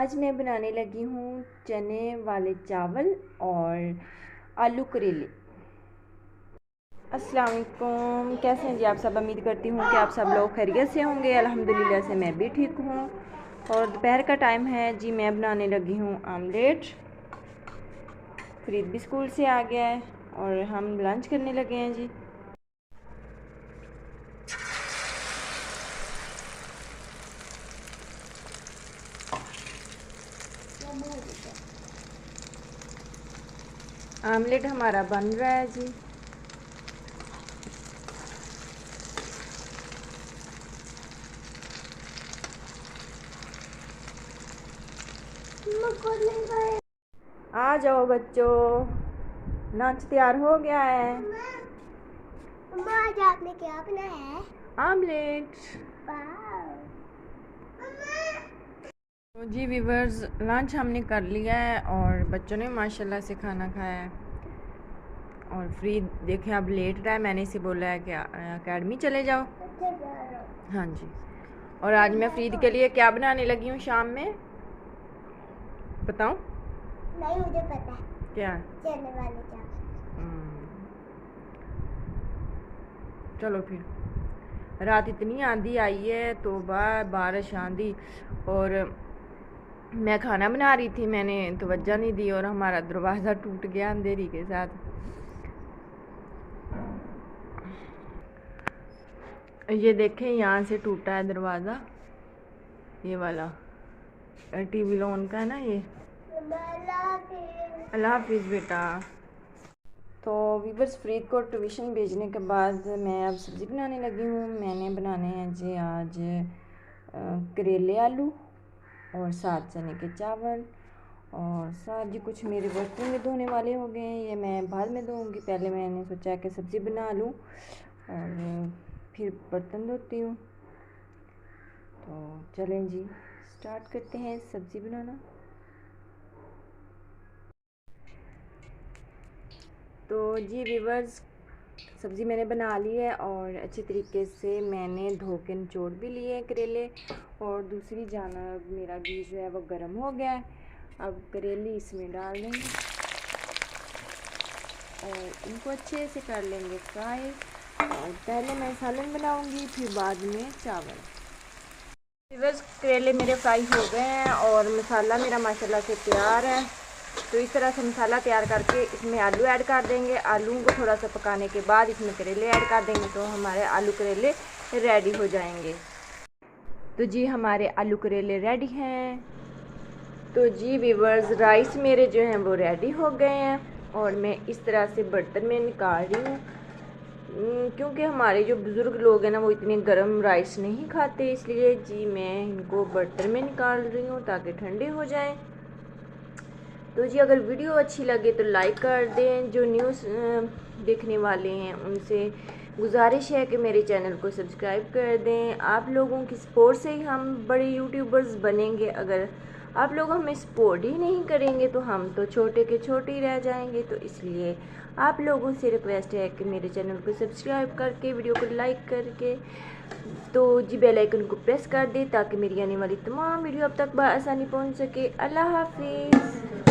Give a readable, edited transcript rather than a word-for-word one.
आज मैं बनाने लगी हूँ चने वाले चावल और आलू करेले। अस्सलाम वालेकुम, कैसे हैं जी आप सब। उम्मीद करती हूँ कि आप सब लोग खैरियत से होंगे। अल्हम्दुलिल्लाह से मैं भी ठीक हूँ। और दोपहर का टाइम है जी, मैं बनाने लगी हूँ आमलेट। फरीद भी स्कूल से आ गया है और हम लंच करने लगे हैं जी। आमलेट हमारा बन रहा है जी। आ जाओ बच्चों, लंच तैयार हो गया है। मम्मा आज आपने क्या बनाया है? आमलेट। तो जी व्यूवर्स, लंच हमने कर लिया है और बच्चों ने माशाल्लाह से खाना खाया है। और फ्रीद देखें अब लेट रहा है, मैंने इसे बोला है कि अकेडमी चले जाओ। हाँ जी। और आज मैं फ्रीद के लिए क्या बनाने लगी हूँ शाम में, बताऊँ? नहीं, मुझे पता है। क्या? चने वाले चावल। चलो फिर। रात इतनी आंधी आई है तो बारिश आंधी, और मैं खाना बना रही थी, मैंने तवज्जो नहीं दी और हमारा दरवाज़ा टूट गया अंधेरी के साथ। ये देखें, यहाँ से टूटा है दरवाज़ा, ये वाला टीवी लोन का है ना ये। अल्लाह हाफिज़ बेटा। तो वीवर्स, फ्रीद को ट्यूशन भेजने के बाद मैं अब सब्ज़ी बनाने लगी हूँ। मैंने बनाने हैं जी आज करेले आलू और साथ चने के चावल, और साथ जी कुछ मेरे बर्तन में धोने वाले हो गए हैं, ये मैं बाद में धोऊंगी। पहले मैंने सोचा कि सब्ज़ी बना लूँ और फिर बर्तन धोती हूँ। तो चलें जी, स्टार्ट करते हैं सब्ज़ी बनाना। तो जी व्यूवर्स, सब्ज़ी मैंने बना ली है और अच्छे तरीके से मैंने धो के निचोड़ भी लिए हैं करेले। और दूसरी जानब मेरा घी जो है वो गर्म हो गया है। अब करेले इसमें डाल देंगे और इनको अच्छे से कर लेंगे फ्राई। और पहले मैं सालन बनाऊंगी, फिर बाद में चावल। व्यूवर्स, करेले मेरे फ्राई हो गए हैं और मसाला मेरा माशाल्लाह से तैयार है। तो इस तरह से मसाला तैयार करके इसमें आलू ऐड कर देंगे। आलू को थोड़ा सा पकाने के बाद इसमें करेले ऐड कर देंगे तो हमारे आलू करेले रेडी हो जाएंगे। तो जी हमारे आलू करेले रेडी हैं। तो जी व्यूवर्स, राइस मेरे जो हैं वो रेडी हो गए हैं और मैं इस तरह से बर्तन में निकाल रही हूँ, क्योंकि हमारे जो बुज़ुर्ग लोग हैं ना वो इतने गर्म राइस नहीं खाते, इसलिए जी मैं इनको बर्तन में निकाल रही हूँ ताकि ठंडे हो जाएं। तो जी अगर वीडियो अच्छी लगे तो लाइक कर दें। जो न्यूज़ देखने वाले हैं उनसे गुजारिश है कि मेरे चैनल को सब्सक्राइब कर दें। आप लोगों की सपोर्ट से ही हम बड़े यूट्यूबर्स बनेंगे। अगर आप लोग हमें सपोर्ट ही नहीं करेंगे तो हम तो छोटे के छोटे ही रह जाएंगे। तो इसलिए आप लोगों से रिक्वेस्ट है कि मेरे चैनल को सब्सक्राइब करके, वीडियो को लाइक करके, तो जी बेल आइकन को प्रेस कर दें ताकि मेरी आने वाली तमाम वीडियो अब तक बआसानी पहुंच सके। अल्लाह हाफिज़।